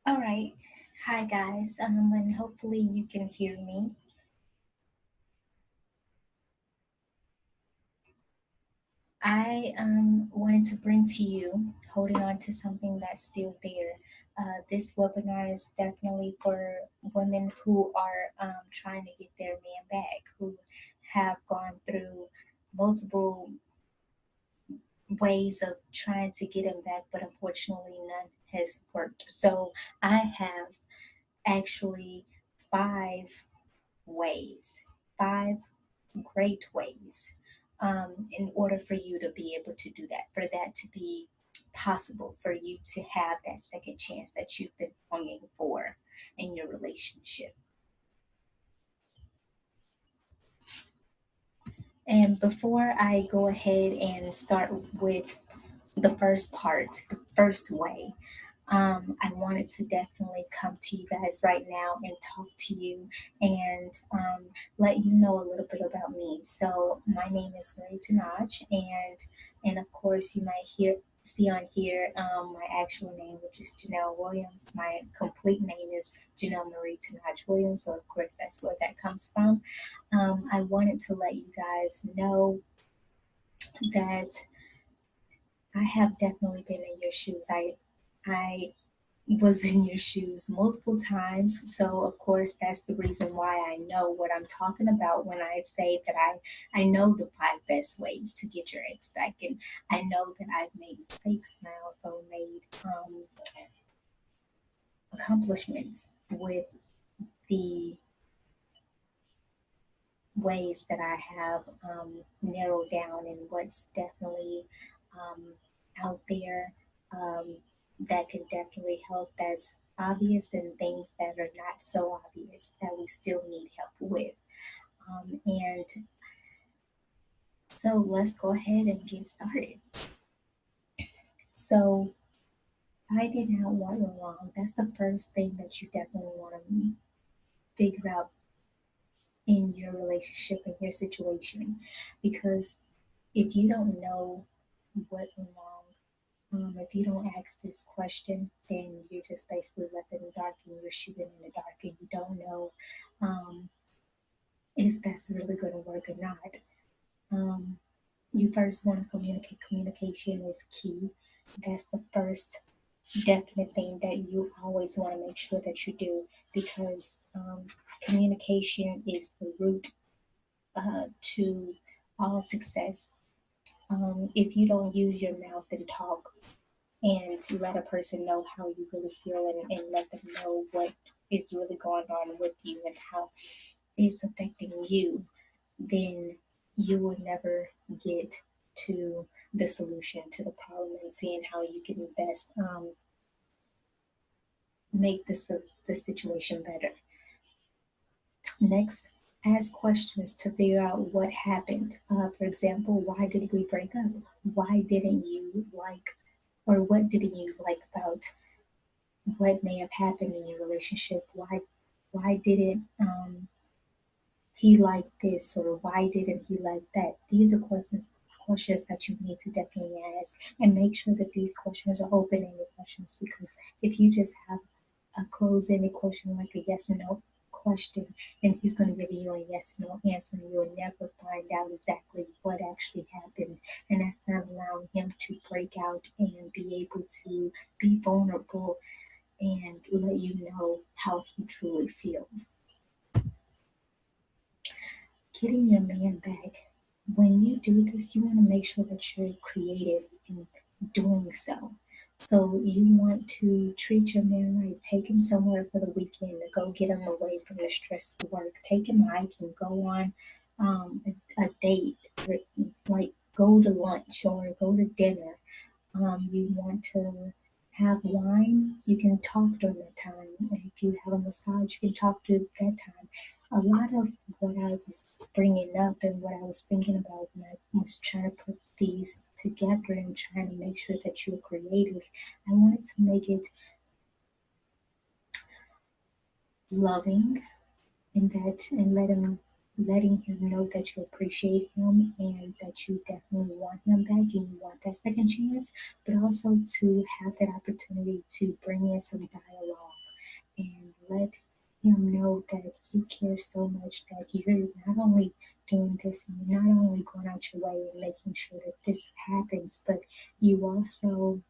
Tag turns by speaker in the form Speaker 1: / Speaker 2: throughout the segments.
Speaker 1: All right. Hi, guys. And hopefully you can hear me. I wanted to bring to you, holding on to something that's still there. This webinar is definitely for women who are trying to get their man back, who have gone through multiple ways of trying to get him back, but unfortunately none has worked. So I have actually five ways, five great ways in order for you to be able to do that, for that to be possible, for you to have that second chance that you've been longing for in your relationship. And before I go ahead and start with the first part, the first way, I wanted to definitely come to you guys right now and talk to you and let you know a little bit about me. So my name is Marie Tanaj, and of course you might hear see on here my actual name, which is Janelle Williams. My complete name is Janelle Marie Tanaj Williams, so of course that's where that comes from. I wanted to let you guys know that I have definitely been in your shoes. I was in your shoes multiple times. So of course that's the reason why I know what I'm talking about when I say that I know the five best ways to get your ex back, and I know that I've made mistakes and I also made accomplishments with the ways that I have narrowed down and what's definitely um, out there um, that can definitely help. That's obvious, and things that are not so obvious that we still need help with. And so let's go ahead and get started. So I did not want you wrong. That's the first thing that you definitely want to figure out in your relationship, in your situation, because if you don't know what went wrong, if you don't ask this question, then you're just basically left in the dark and you're shooting in the dark and you don't know um, if that's really going to work or not. Um, you first want to communicate. Communication is key. That's the first definite thing that you always want to make sure that you do, because communication is the root to all success. If you don't use your mouth and talk and to let a person know how you really feel, and let them know what is really going on with you and how it's affecting you, then you will never get to the solution to the problem and seeing how you can best make the situation better. Next, ask questions to figure out what happened. For example, why did we break up? Why didn't you like, or what didn't you like about what may have happened in your relationship? Why didn't he like this, or why didn't he like that? These are questions that you need to definitely ask, and make sure that these questions are open-ended questions, because if you just have a closed-ended question like a yes or no question, then he's going to give you a yes or no answer, and you'll never find out exactly what actually happened, and that's not allowing him to break out and be able to be vulnerable and let you know how he truly feels. Getting your man back. When you do this, you want to make sure that you're creative in doing so. So you want to treat your man right. Take him somewhere for the weekend to go get him away from the stress of work. Take him hiking. Go on a date. Or, like go to lunch or go to dinner. You want to have wine, you can talk during that time. If you have a massage, you can talk to that time. A lot of what I was bringing up and what I was thinking about when I was trying to put these together and trying to make sure that you were creative, I wanted to make it loving, and that, and letting him know that you appreciate him and that you definitely want him back and you want that second chance, but also to have that opportunity to bring in some dialogue. let him know that you care so much that you're not only doing this, and you're not only going out your way and making sure that this happens, but you also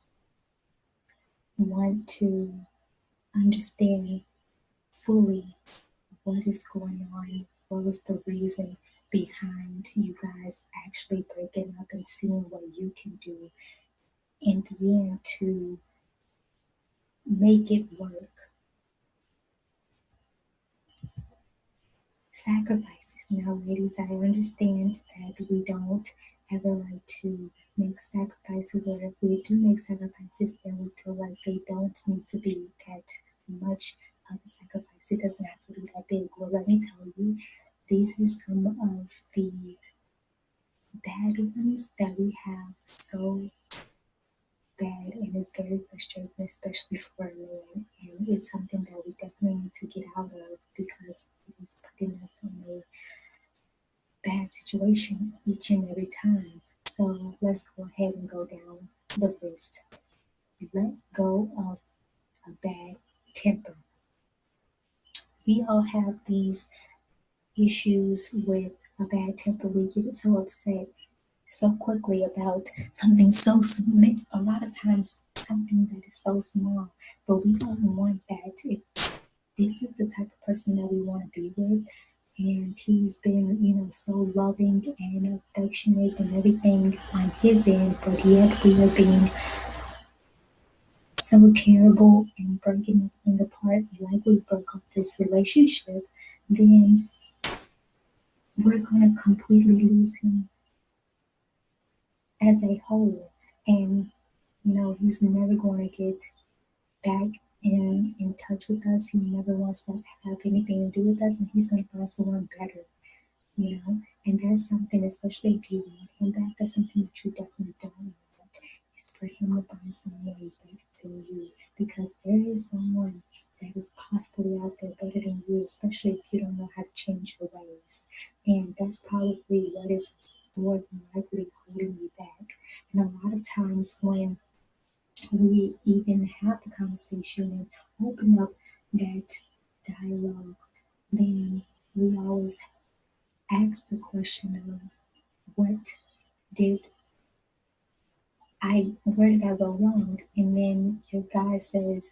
Speaker 1: want to understand fully what is going on, what was the reason behind you guys actually breaking up, and seeing what you can do in the end to make it work. Sacrifices. Now, ladies, I understand that we don't ever like to make sacrifices, or if we do make sacrifices, then we feel like they don't need to be that much of a sacrifice. It doesn't have to be that big. Well, let me tell you, these are some of the bad ones that we have so bad, and it's very frustrating, especially for a man. And it's something that we definitely need to get out of because it is putting us in a bad situation each and every time. So let's go ahead and go down the list. Let go of a bad temper. We all have these issues with a bad temper. We get so upset so quickly about something so small. A lot of times, something that is so small, but we don't want that. If this is the type of person that we want to be with, and he's been, so loving and affectionate and everything on his end, but yet we are being so terrible and breaking everything apart, like we broke up this relationship, then we're going to completely lose him as a whole. And he's never going to get back in touch with us. He never wants to have anything to do with us, and he's going to find someone better. And that's something, especially if you want him back, that's something that you definitely don't want, is for him to find someone better than you, because there is someone that is possibly out there better than you, especially if you don't know how to change your ways. And that's probably what is more than likely holding you back. And a lot of times when we even have the conversation and open up that dialogue, then we always ask the question of what did where did I go wrong? And then your guy says,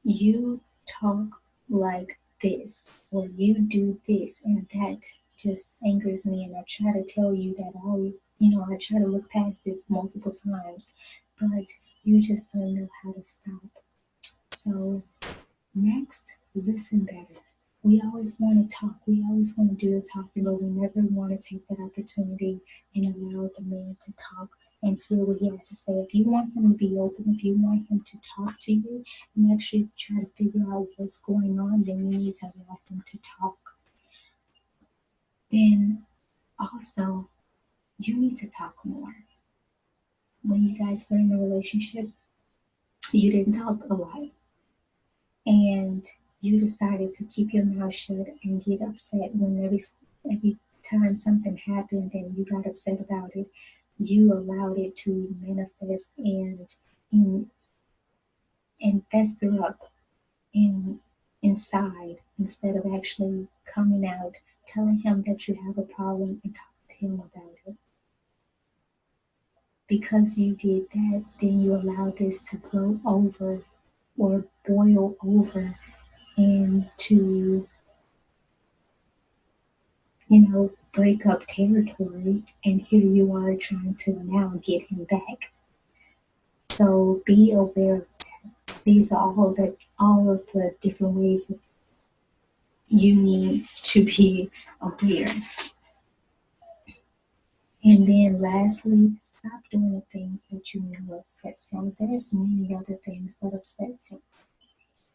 Speaker 1: you talk like this, or you do this, and that just angers me. And I try to tell you that I try to look past it multiple times, but you just don't know how to stop. So next, listen better. We always want to talk. We always want to do the talking, but we never want to take that opportunity and allow the man to talk and hear what he has to say. If you want him to be open, if you want him to talk to you and actually try to figure out what's going on, then you need to allow him to talk. Then also, you need to talk more. When you guys were in a relationship, you didn't talk a lot, and you decided to keep your mouth shut and get upset when every time something happened and you got upset about it, you allowed it to manifest and, and fester up in inside, instead of actually coming out, telling him that you have a problem and talking to him about it. Because you did that, then you allow this to blow over or boil over into break up territory, and here you are trying to now get him back. So be aware of that. These are all of the different ways that you need to be aware. And then lastly, stop doing the things that you know upsets him. There's many other things that upsets him,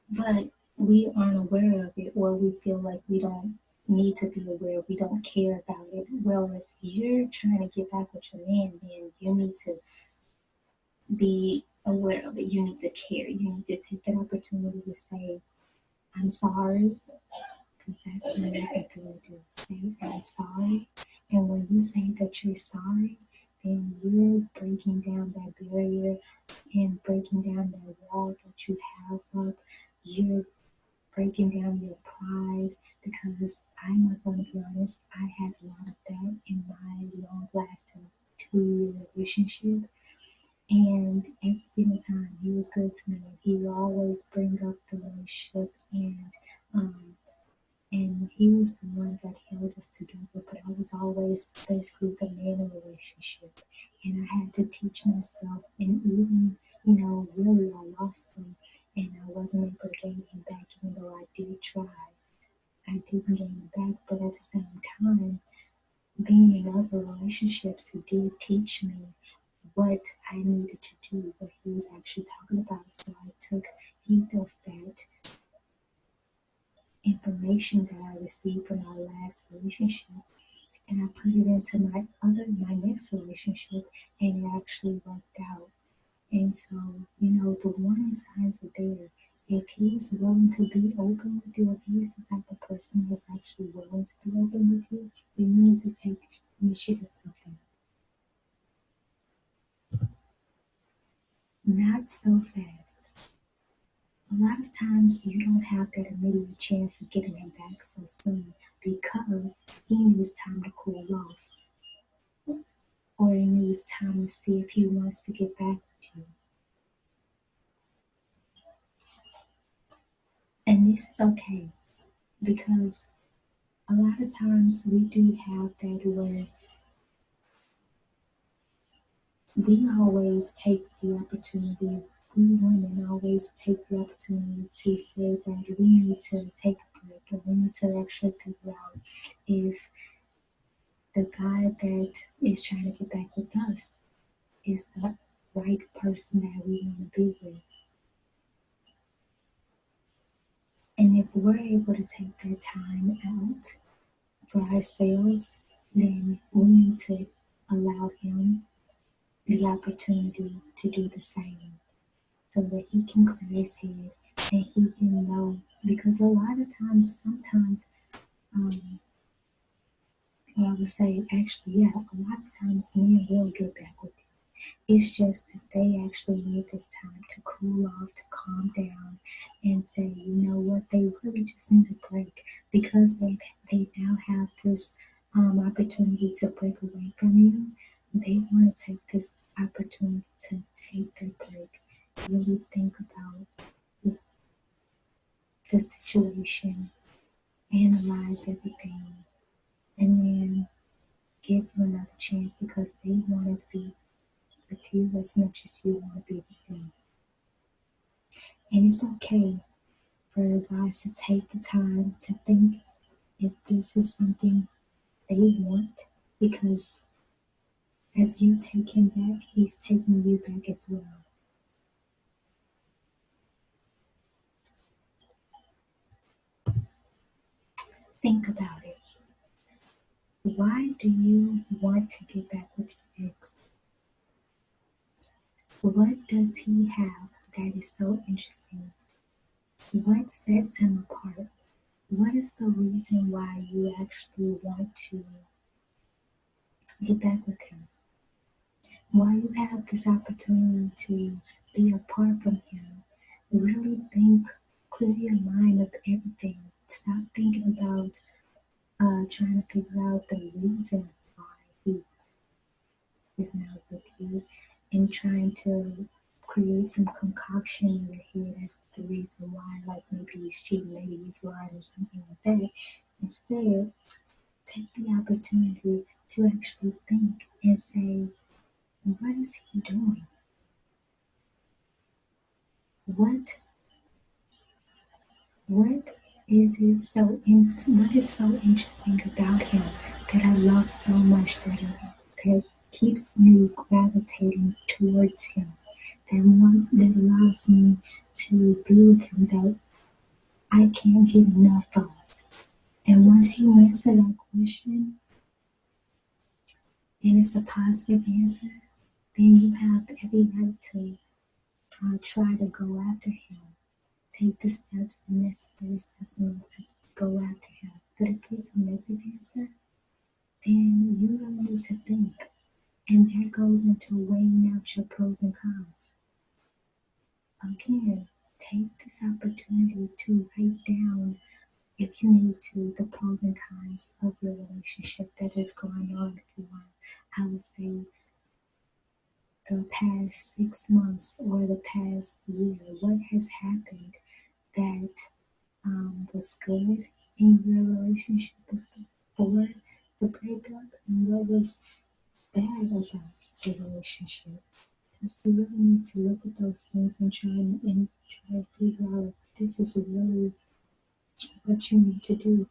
Speaker 1: but we aren't aware of it, or we feel like we don't need to be aware, we don't care about it. Well, if you're trying to get back with your man, then you need to be aware of it. You need to care. You need to take that opportunity to say, I'm sorry, because that's the amazing thing to do. Say, I'm sorry. And when you say that you're sorry, then you're breaking down that barrier and breaking down that wall that you have up. You're breaking down your pride, because I'm not going to be honest, I had a lot of that in my long lasting 2 year relationship. And every single time he was good to me, he would always bring up the relationship, um, and he was the one that held us together. But I was always basically the man in the relationship, and I had to teach myself. And even really, I lost him, and I wasn't able to gain him back, even though I did try. I didn't gain him back, but at the same time, being in other relationships, he did teach me what I needed to do, what he was actually talking about. So I took heed of that information that I received from my last relationship, and I put it into my next relationship, and it actually worked out. And so, the warning signs are there. If he's willing to be open with you, if he's the type of person that's actually willing to be open with you, then you need to take initiative with him. Not so fast. A lot of times you don't have that immediate chance of getting him back so soon because he needs time to cool off, or he needs time to see if he wants to get back with you. And this is okay because a lot of times we do have that where we always take the opportunity, we women always take the opportunity to say that we need to take a break, or we need to actually figure out if the guy that is trying to get back with us is the right person that we want to be with. And if we're able to take that time out for ourselves, then we need to allow him the opportunity to do the same so that he can clear his head and he can know. Because a lot of times, sometimes, um, I would say, actually, yeah, a lot of times men will get back with you. It's just that they actually need this time to cool off, to calm down, and say, you know what, they really just need a break because they now have this opportunity to break away from you. They want to take this opportunity to take their break, really think about the situation, analyze everything, and then give you another chance because they want to be with you as much as you want to be with them. And it's okay for guys to take the time to think if this is something they want, because as you take him back, he's taking you back as well. Think about it. Why do you want to get back with your ex? What does he have that is so interesting? What sets him apart? What is the reason why you actually want to get back with him? While you have this opportunity to be apart from him, really think, clear your mind of everything. Stop thinking about trying to figure out the reason why he is not with you and trying to create some concoction in your head as the reason why, like maybe he's cheating, maybe he's lying, or something like that. Instead, take the opportunity to actually think and say, what is he doing? What what what is so interesting about him that I love so much that keeps me gravitating towards him, that allows me to be with him, that I can't get enough of. And once you answer that question and it's a positive answer, then you have every right to try to go after him. Take the steps, the necessary steps in order to go after him. But if it's a negative answer, then you really need to think. And that goes into weighing out your pros and cons. Again, take this opportunity to write down, if you need to, the pros and cons of your relationship that is going on for, I would say, the past 6 months or the past year. What has happened that was good in your relationship before the breakup, and what was bad about the relationship? Because you really need to look at those things and try to figure out if this is really what you need to do,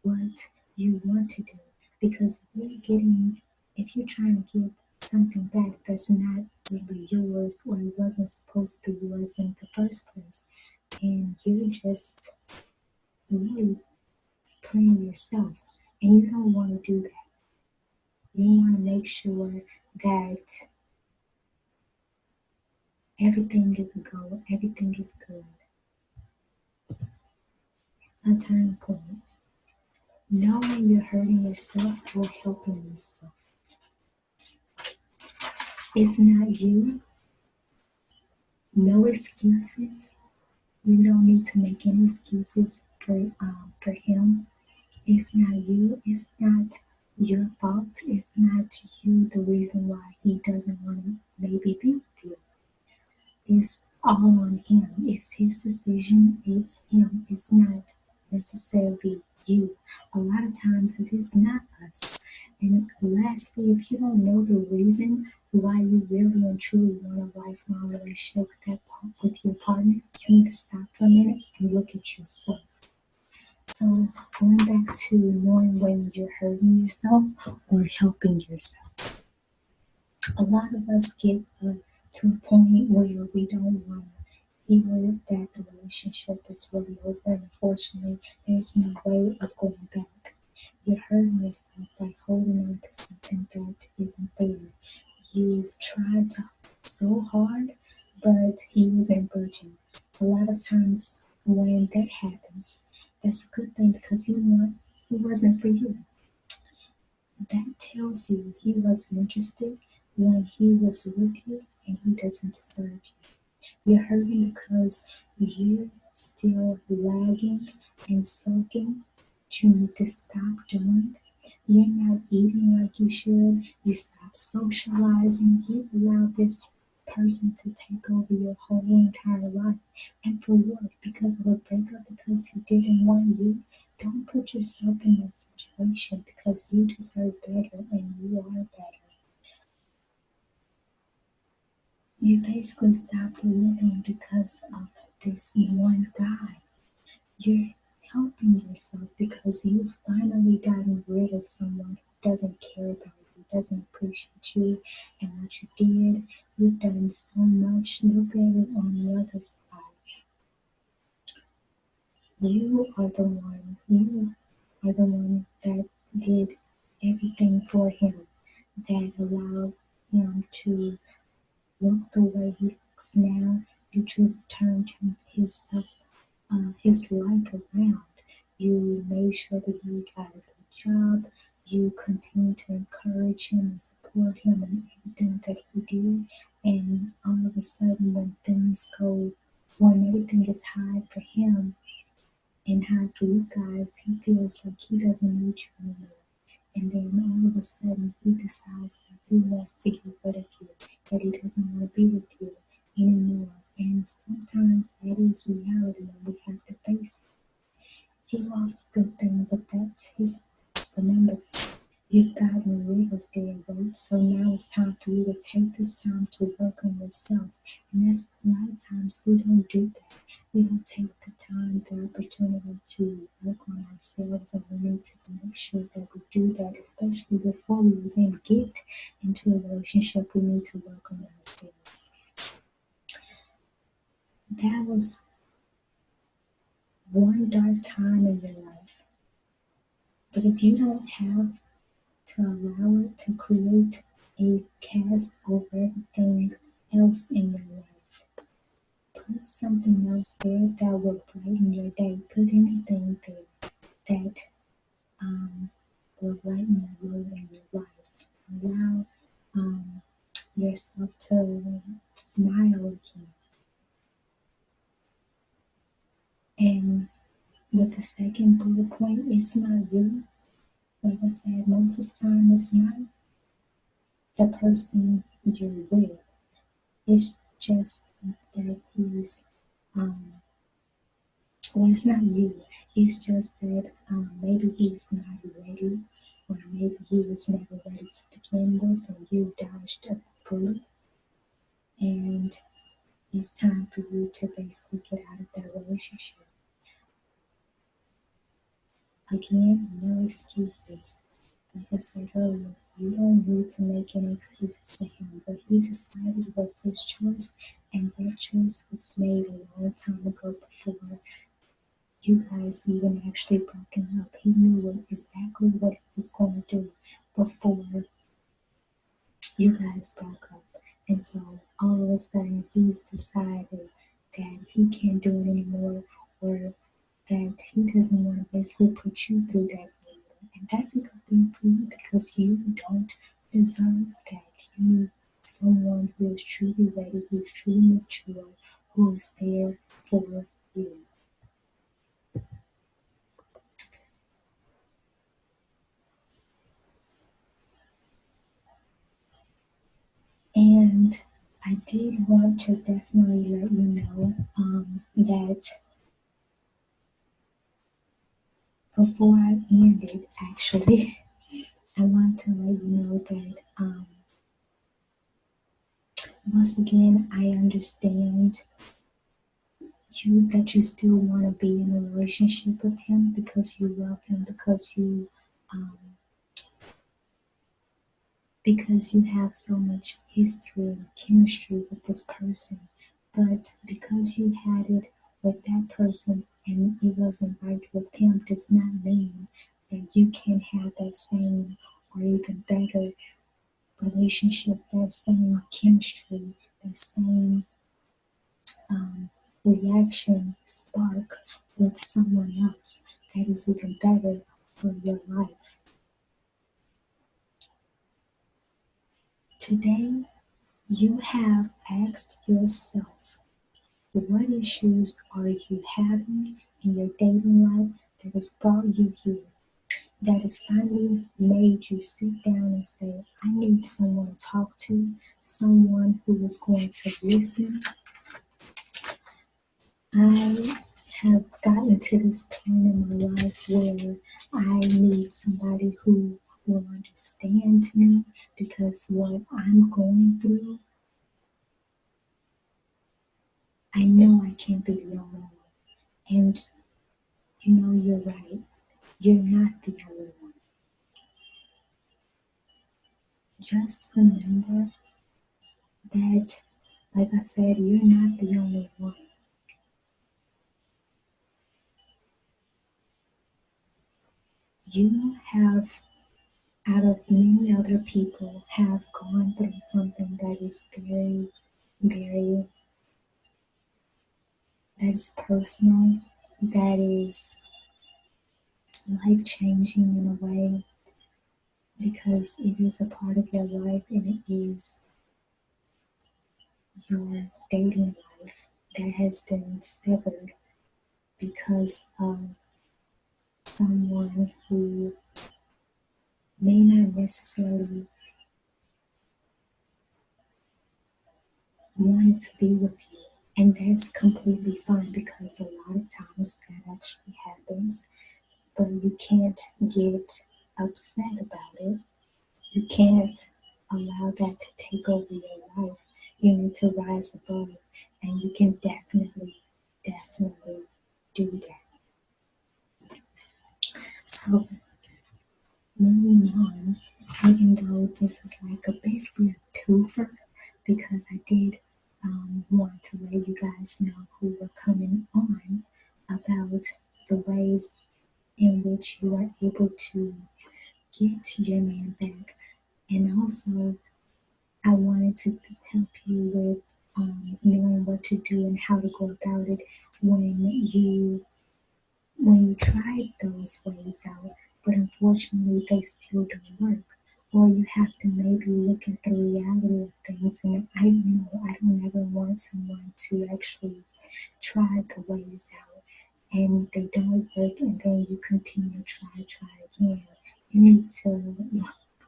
Speaker 1: what you want to do. Because really getting, if you're trying to give something back that's not really yours or it wasn't supposed to be yours in the first place, and you're just really playing yourself, and you don't want to do that. You want to make sure that everything is a go, everything is good. A turning point. Know when you're hurting yourself or helping yourself. It's not you. No excuses. You don't need to make any excuses for him. It's not you. It's not your fault. It's not you the reason why he doesn't want to maybe be with you. It's all on him. It's his decision. It's him. It's not necessarily you. A lot of times it is not us. And lastly, if you don't know the reason why you really and truly want a lifelong relationship with with your partner, you need to stop for a minute and look at yourself. So going back to knowing when you're hurting yourself or helping yourself. A lot of us get to a point where we don't want to hear that the relationship is really over, and unfortunately, there's no way of going back. You're hurting yourself by holding on to something that isn't there. You've tried so hard, but he wasn't budging. A lot of times when that happens, that's a good thing because he wasn't for you. That tells you he wasn't interested when he was with you and he doesn't deserve you. You're hurting because you're still lagging and sulking, which you need to stop doing. You're not eating like you should. You stop socializing. You allow this person to take over your whole entire life. And for what? Because of a breakup? Because he didn't want you? Don't put yourself in that situation because you deserve better and you are better. You basically stopped living because of this one guy. You're helping yourself because you've finally gotten rid of someone who doesn't care about you, doesn't appreciate you and what you did. You've done so much. Look at it on the other side. You are the one that did everything for him, that allowed him to look the way he looks now. You turned his life around. You made sure that he got a good job. You continue to encourage him and support him in everything that he did. And all of a sudden, when everything is high for him and high for you guys, he feels like he doesn't need you anymore. And then all of a sudden, he decides that he wants to get rid of you, that he doesn't want to be with you anymore. And sometimes that is reality, and we have to face it. He lost a good thing, but that's his loss. Remember, you've gotten rid of dead weight, so now it's time for you to take this time to work on yourself. And that's a lot of times we don't do that. We don't take the time, the opportunity to work on ourselves, and we need to make sure that we do that, especially before we even get into a relationship. We need to work on ourselves. That was one dark time in your life. But if you don't have to allow it to create a cast over everything else in your life, put something else there that will brighten your day. Put anything there that will lighten the load in your life. Allow yourself to smile again. And with the second bullet point, it's not you. Like I said, most of the time, it's not the person you're with. It's just that he's, well, it's not you. It's just that maybe he's not ready, or maybe he was never ready to begin with, and you dodged a bullet, and it's time for you to basically get out of that relationship. Again, no excuses. Like I said earlier, you don't need to make any excuses for him, but he decided it was his choice, and that choice was made a long time ago before you guys even actually broken up. He knew exactly what he was going to do before you guys broke up. And so all of a sudden he's decided that he can't do it anymore, or that he doesn't want to basically put you through that anymore. And that's a good thing for you because you don't deserve that. You need someone who is truly ready, who's truly mature, who is there for you. And I did want to definitely let you know that before I end it, actually, I want to let you know that once again, I understand you that you still want to be in a relationship with him because you love him, um, because you have so much history and chemistry with this person. But because you had it with that person and it wasn't right with him, does not mean that you can have that same or even better relationship, that same chemistry, that same um, reaction spark with someone else that is even better for your life. Today, you have asked yourself, what issues are you having in your dating life that has brought you here? That has finally made you sit down and say, I need someone to talk to, someone who is going to listen. I have gotten to this point in my life where I need somebody who will understand me because what I'm going through, I know I can't be the only one. And you know, you're right. You're not the only one. Just remember that, like I said, you're not the only one. You have, out of many other people, have gone through something that is very, very, that is personal, that is life changing in a way because it is a part of your life and it is your dating life that has been severed because of someone who may not necessarily wanted to be with you. And that's completely fine because a lot of times that actually happens, but you can't get upset about it. You can't allow that to take over your life. You need to rise above, and you can definitely, definitely do that. So, moving on, even though this is like basically a twofer, because I did want to let you guys know who were coming on about the ways in which you are able to get your man back, and also I wanted to help you with knowing what to do and how to go about it you when you tried those ways out, but unfortunately they still don't work. Or you have to maybe look at the reality of things. And I don't ever want someone to actually try the ways out and they don't work, and then you continue to try again. You need to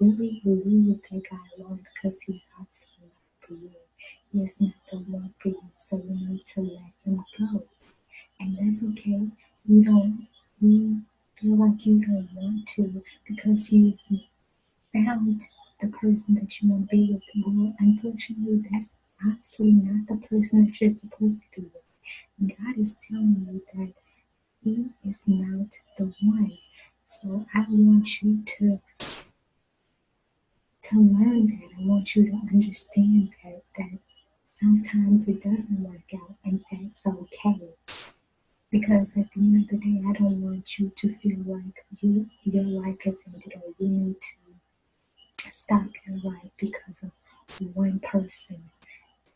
Speaker 1: really leave that guy alone because he's absolutely not for you. He is not the one for you, so you need to let him go. And that's okay. You feel like you don't want to because you found the person that you want to be with. Well, unfortunately, that's absolutely not the person that you're supposed to be with. And God is telling you that He is not the one. So I want you to learn that. I want you to understand that sometimes it doesn't work out, and that's okay. Because at the end of the day, I don't want you to feel like your life has ended or you need to stop your life because of one person.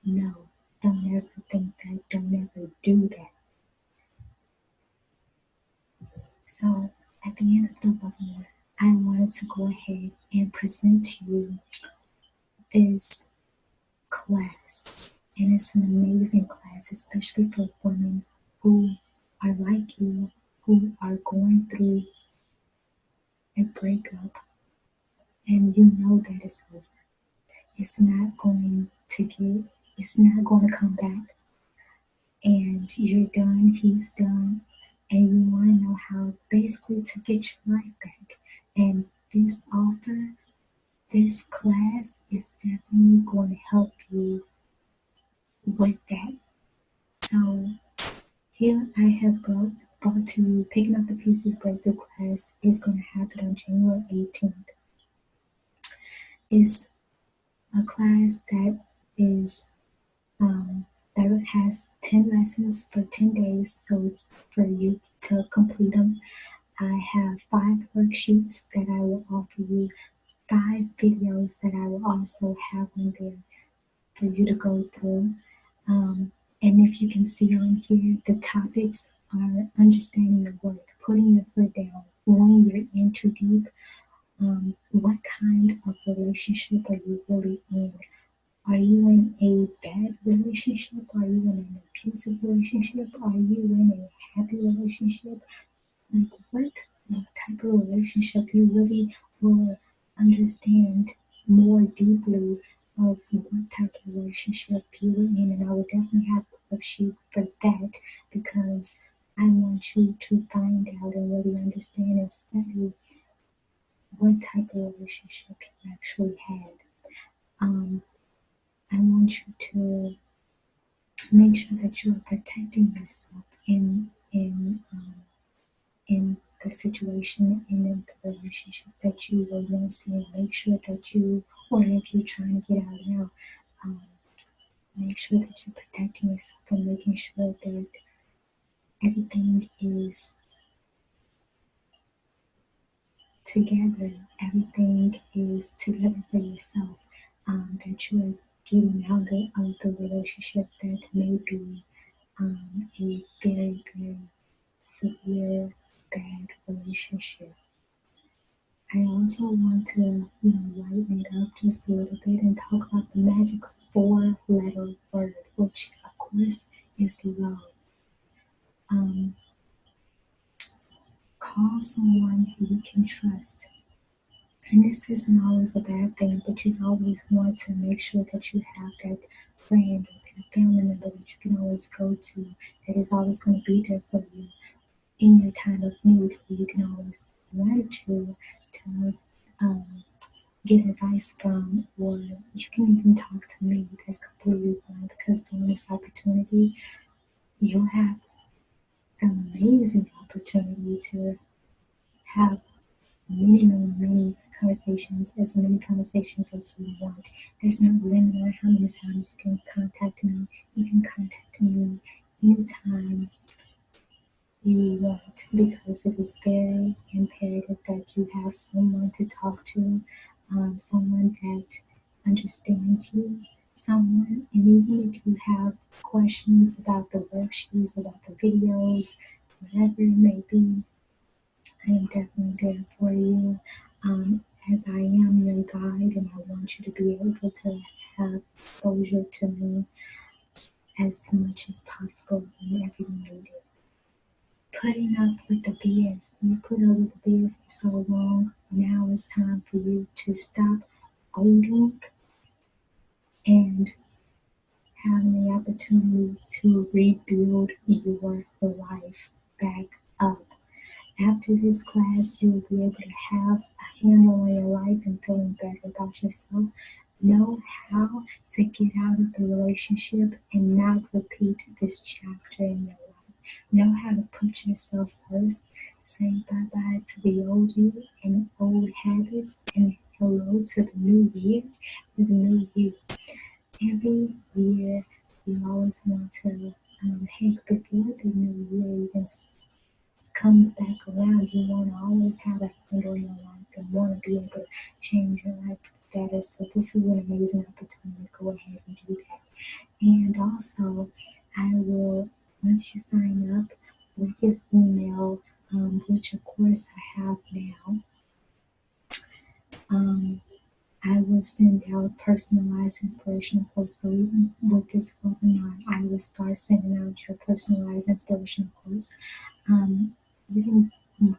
Speaker 1: No, don't ever think that. Don't ever do that. So at the end of the webinar, I wanted to go ahead and present to you this class. And it's an amazing class, especially for women who are like you, who are going through a breakup and you know that it's over. It's not going to get, it's not going to come back. And you're done, he's done, and you want to know how basically to get your life back. And this offer, this class is definitely going to help you with that. So here I have brought to you Picking Up the Pieces Breakthrough class. Is going to happen on January 18th. It's a class that is that has 10 lessons for 10 days. So for you to complete them, I have 5 worksheets that I will offer you, 5 videos that I will also have on there for you to go through. And if you can see on here, the topics are understanding your worth, putting your foot down, when you're in too deep, what kind of relationship are you really in? Are you in a bad relationship? Are you in an abusive relationship? Are you in a happy relationship? Like what type of relationship you really will understand more deeply of what type of relationship you were in, and I will definitely have a worksheet for that because I want you to find out and really understand and study what type of relationship you actually had. Um, I want you to make sure that you are protecting yourself in the situation and in the relationship that you were once in. Make sure that you, or if you're trying to get out now, um, make sure that you're protecting yourself and making sure that everything is together. Everything is together for yourself. That you're getting out of the relationship that may be a very, very severe bad relationship. I also want to, lighten it up just a little bit and talk about the magic 4-letter word, which of course is love. Um, call someone who you can trust. And this isn't always a bad thing, but you always want to make sure that you have that friend or that family member that you can always go to, that is always going to be there for you in your time of need, who you can always run to um, get advice from, or you can even talk to me. That's completely fine because during this opportunity, you'll have the amazing opportunity to have many conversations, as many conversations as you want. There's no limit on how many times you can contact me. You can contact me anytime you want because it is very imperative that you have someone to talk to, someone that understands you, someone, and even if you have questions about the worksheets, about the videos, whatever it may be, I am definitely there for you. As I am your guide, and I want you to be able to have exposure to me as much as possible whenever you need it. putting up with the BS. You put up with the BS for so long. Now it's time for you to stop waiting and having the opportunity to rebuild your life back up. After this class, you'll be able to have a handle on your life and feeling better about yourself. Know how to get out of the relationship and not repeat this chapter in your life. Know how to put yourself first. Say bye bye to the old you and old habits and hello to the new year, to the new you. Every year, you always want to, heck, before the new year even comes back around, you want to always have a handle in your life and want to be able to change your life better. So this is an amazing opportunity to go ahead and do that. And also, I will, once you sign up with your email, which of course I have now, um, I will send out personalized inspirational quotes. So even with this webinar, I will start sending out your personalized inspirational quotes. Even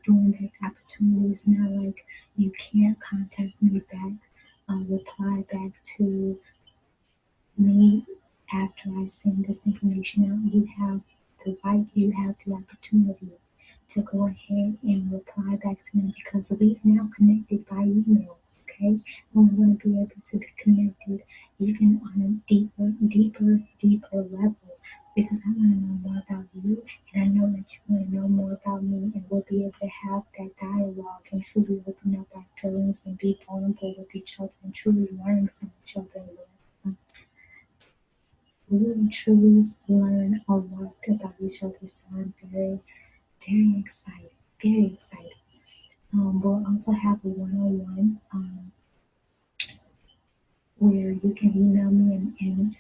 Speaker 1: doing that opportunity is not like you can't contact me back, reply back to me after I send this information out. You have the right, you have the opportunity to go ahead and reply back to me because we are now connected by email. Okay, and we're going to be able to be connected even on a deeper level because I want to know more about you and I know that you want to know more about me and we'll be able to have that dialogue and truly open up our feelings and be vulnerable with each other and truly learn from each other. Really truly learn a lot about each other. So I'm very excited, very excited. We'll also have a one-on-one where you can email me and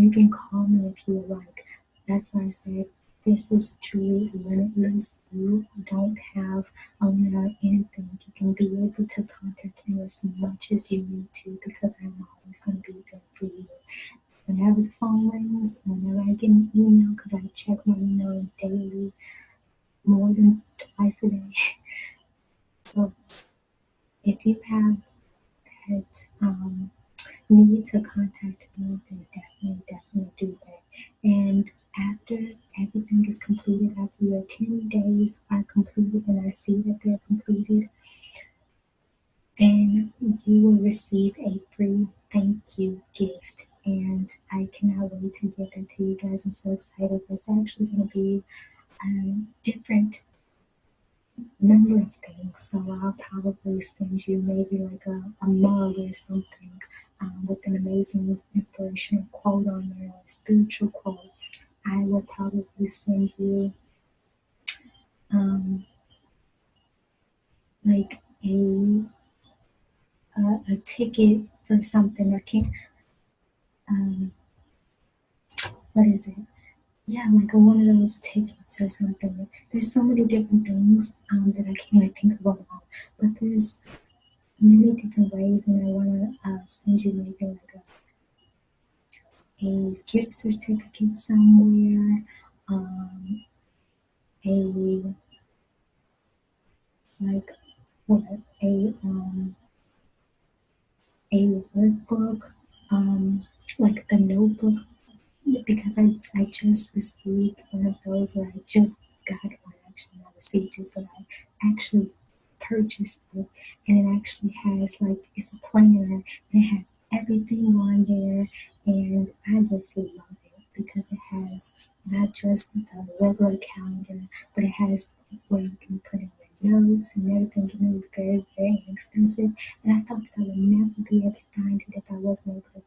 Speaker 1: you can call me if you would like. That's why I said this is truly limitless. You don't have a limit on anything. You can be able to contact me as much as you need to because I'm always going to be there for you. Whenever the phone rings, whenever I get an email, because I check my email daily, more than twice a day. So if you have that need to contact me, then definitely do that. And after everything is completed, after your 10 days are completed and I see that they're completed, then you will receive a free thank you gift. And I cannot wait to give that to you guys. I'm so excited. It's actually going to be a different number of things. So I'll probably send you maybe like a mug or something with an amazing inspirational quote on there, or a spiritual quote. I will probably send you um, like a ticket for something. I can't. Um, what is it? Yeah, like one of those tickets or something. There's so many different things that I can't even think of all. But there's many different ways, and I want to send you maybe like a gift certificate somewhere, a like what a workbook, like the notebook because I just received one of those, or I just got one actually, not received it, but I actually purchased it, and it actually has like it's a planner, and it has everything on there, and I just love it because it has not just the regular calendar, but it has where you can put in your notes and everything, and it was very inexpensive, and I thought that I would never be able to find it if I wasn't able to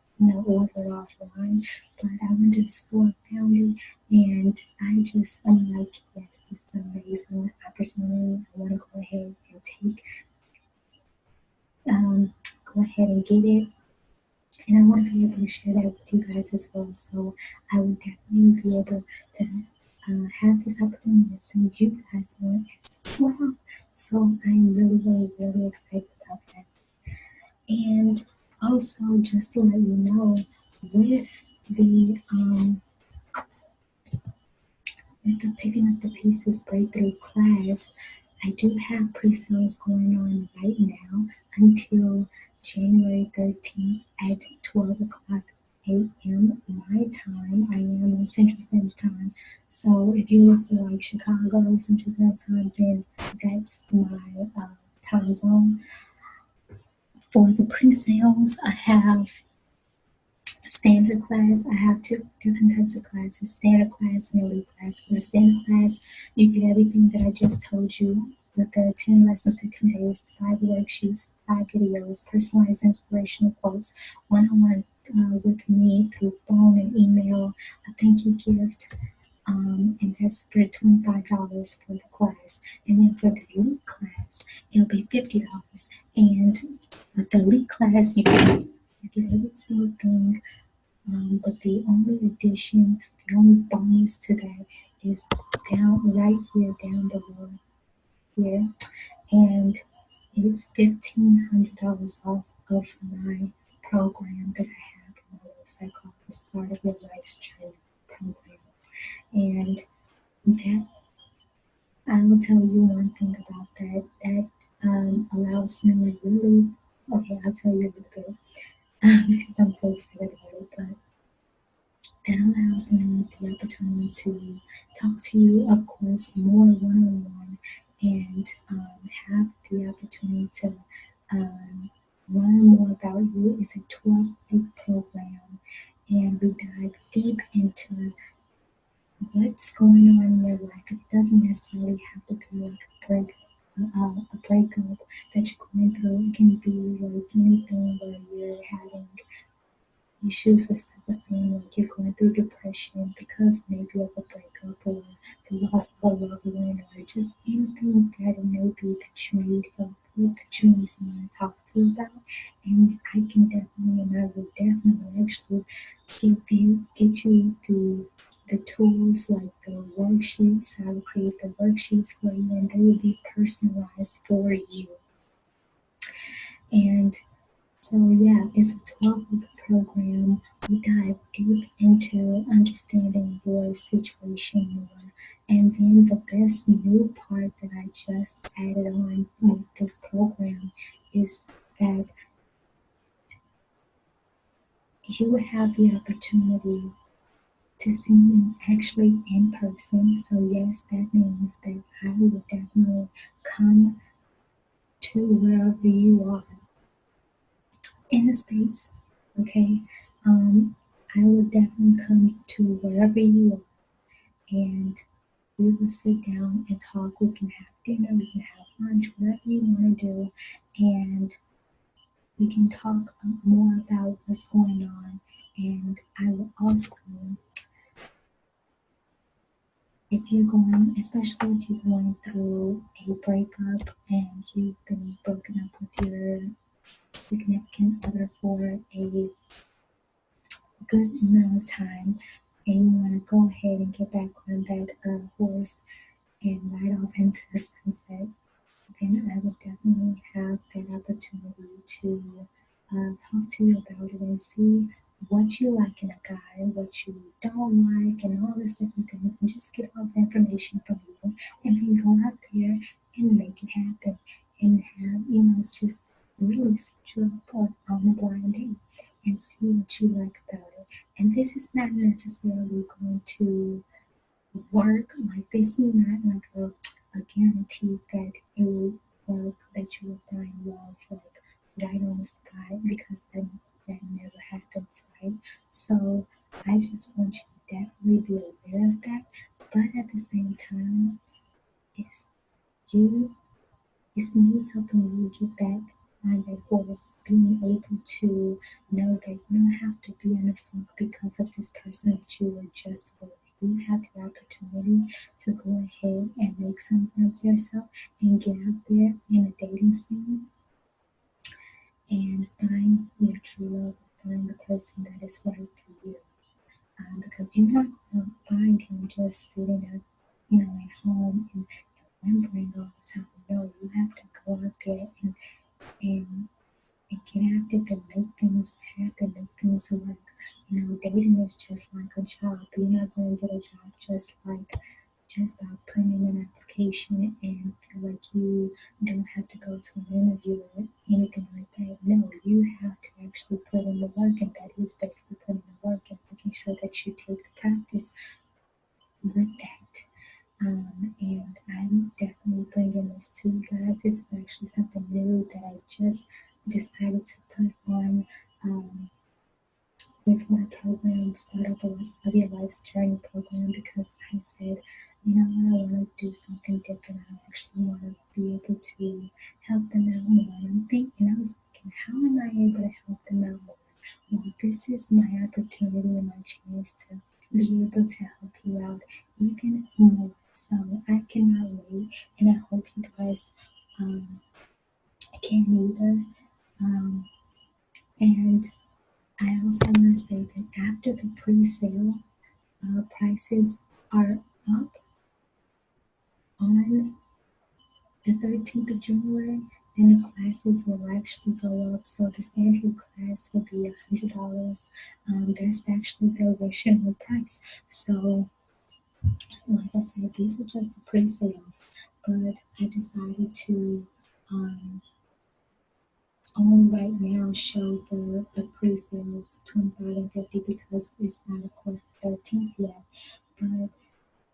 Speaker 1: order it offline, but I went to the store and found it, and I'm like, yes, this is an amazing opportunity. I want to go ahead and um, go ahead and get it, and I want to be able to share that with you guys as well. So I would definitely be able to have this opportunity to send you guys one as well. So I'm really excited about that. And also, just to let you know, with the with the Picking Up the Pieces Breakthrough class, I do have pre-sales going on right now until January 13th at 12 o'clock a.m. my time. I am in Central Standard Time. So if you look for like Chicago Central Standard Time, then that's my time zone. For the pre-sales, I have standard class. I have two different types of classes, standard class and elite class. For the standard class, you get everything that I just told you with the 10 lessons, 15 days, 5 worksheets, 5 videos, personalized inspirational quotes, one-on-one with me through phone and email, a thank you gift, and that's for $25 for the class. And then for the elite class, it'll be $50. And with the elite class, you get every single thing, but the only addition, the only bonus to that is down right here, down below here, and it's $1,500 off of my program that I have on my website called the Start of Your Life's Journey program. And that I will tell you one thing about that. That allows me really. Okay, I'll tell you a little bit because I'm so excited about it, but that allows me the opportunity to talk to you, of course, more one on one, and have the opportunity to learn more about you. It's a 12-week program, and we dive deep into what's going on in your life. It doesn't necessarily have to be like a breakup that you're going through. It can be like anything where you're having issues with self-esteem, like you're going through depression because maybe of a breakup or the loss of a loved one, or just anything that it may be that you need help with, that you need someone to talk to about. And I can definitely, and I will definitely actually get you the tools like the worksheets. I will create the worksheets for you, and they will be personalized for you. And so, yeah, it's a 12-week program. We dive deep into understanding your situation more. And then the best new part that I just added on with this program is that you will have the opportunity to see me actually in person. So, yes, that means that I will definitely come to wherever you are in the States, okay? Um, I will definitely come to wherever you are, and we will sit down and talk. We can have dinner, we can have lunch, whatever you want to do, and we can talk more about what's going on. And I will also, if you're going, especially if you're going through a breakup and you've been broken up with your significant other for a good amount of time, and you want to go ahead and get back on that horse and ride off into the sunset, then I would definitely have that opportunity to talk to you about it and see what you like in a guy, what you don't like, and all these different things, and just get all the information from you, and then go out there and make it happen, and have, it's just really set you up on a blind date and see what you like about it. And this is not necessarily going to work, like this is not like a guarantee that it will work, that you will find love like right on the spot, because that never happens, right? So I just want you to definitely be aware of that, but at the same time, it's you, it's me helping you get back on that horse, being able to know that you don't have to be in a funk because of this person that you were just with. You have the opportunity to go ahead and make something of yourself and get out there in a dating scene and find your true love, find the person that is right for you. Because you're not going to find him just sitting at, at home and whimpering all the time. No, you have to go out there and and get active and make things happen, make things work. Dating is just like a job. You're not going to get a job just like just by putting in an application and feel like you don't have to go to an interview or anything like that. No, you have to actually put in the work, and that is basically putting the work and making sure that you take the practice with that. And I'm definitely bringing this to you guys. This is actually something new that I just decided to put on. With my program, Start of Your Life's Journey program, because I said, you know what, I want to do something different. I actually want to be able to help them out more. And I was thinking, how am I able to help them out more? Well, this is my opportunity and my chance to be able to help you out even more. So I cannot wait, and I hope you guys um, can either. Um, and I also want to say that after the pre-sale, prices are up on the 13th of January. Then the classes will actually go up. So the standard class will be $100. That's actually the original price. So, like I said, these are just the pre-sales, but I decided to only right now show the pre-sales 25 and 50 because it's not, of course, the 13th yet. But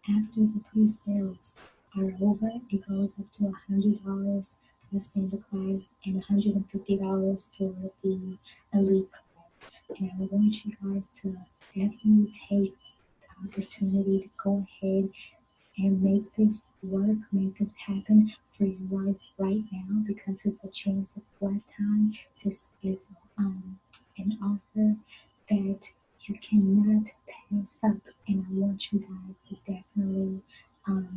Speaker 1: after the pre-sales are over, it goes up to $100 for the standard class and $150 for the elite class. And I want you guys to definitely take the opportunity to go ahead and make this work, make this happen for your life right now, because it's a chance of a lifetime. This is an offer that you cannot pass up, and I want you guys to definitely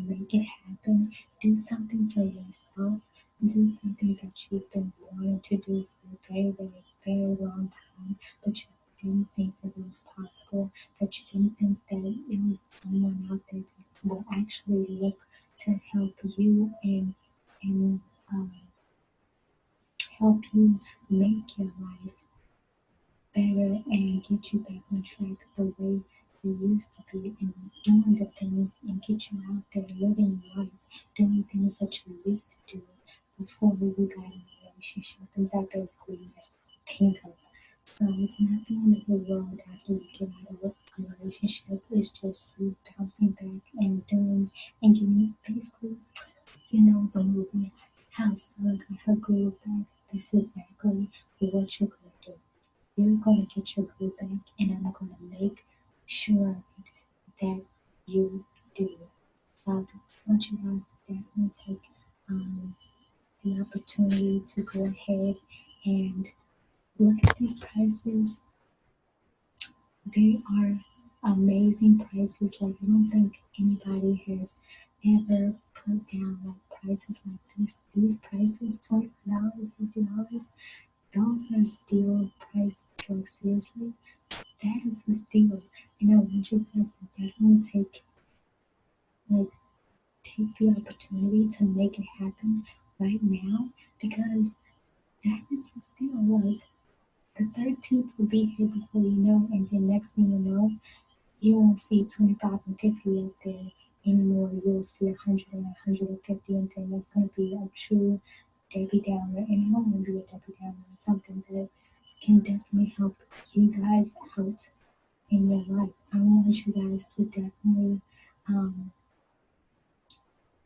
Speaker 1: make it happen. Do something for yourself. Do something that you've been wanting to do for a very, very, very long time, but you didn't think that it was possible, that you didn't think that it was someone out there that will actually look to help you and um, help you make your life better and get you back on track the way you used to be, and doing the things and get you out there living life, doing things that you used to do before you got in a relationship. And that basically is think of. So it's not the end of the world after you get out of a relationship. It's just you bouncing back and doing and getting basically, the movie How Stella Got Her Groove Back. This is exactly what you're going to do. You're going to get your groove back, and I'm going to make sure that you do. So I want you guys to definitely take the opportunity to go ahead and look at these prices. They are amazing prices. Like, I don't think anybody has ever put down like prices like this. These prices, $25, $50, those are steal prices. Like, seriously, that is a steal. And I want you guys to definitely like take the opportunity to make it happen right now, because that is a steal. Like, the 13th will be here before you know, and then next thing you know, you won't see 25 and 50 up there anymore. You'll see 100 and 150, and then it's going to be a true Debbie Downer. And I don't want to be a Debbie Downer. It's something that can definitely help you guys out in your life. I want you guys to definitely um,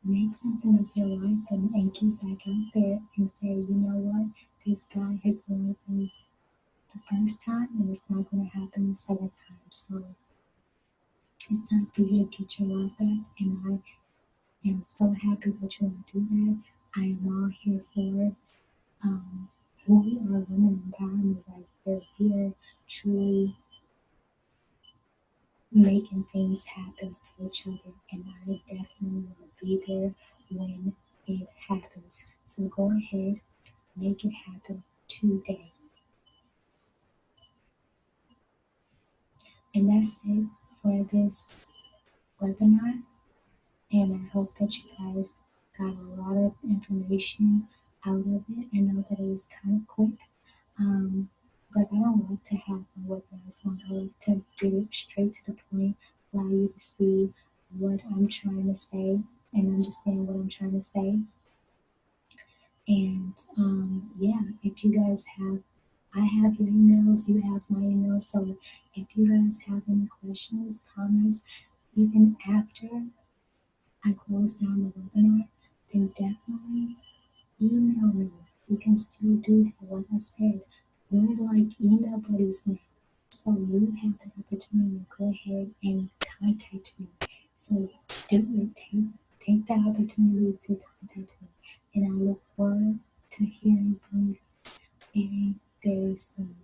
Speaker 1: make something of your life, and get back out there and say, you know what, this guy has wanted me the first time, and it's not going to happen the second time. So it's time for you to get your life back, and I am so happy that you want to do that. I am all here for it. Um, we are women empowerment right here. We are truly making things happen for each other, and I definitely want to be there when it happens. So go ahead, make it happen today. And that's it for this webinar. And I hope that you guys got a lot of information out of it. I know that it was kind of quick, um, but I don't like to have my webinars long. I like to get it straight to the point, allow you to see what I'm trying to say and understand what I'm trying to say. And yeah, if you guys have, I have your emails, you have my emails. So if you guys have any questions, comments, even after I close down the webinar, then definitely email me. You can still do that. Like I said, we're like email buddies now. So you have the opportunity to go ahead and contact me. So do it. Take that opportunity to contact me. And I look forward to hearing from you very, very soon.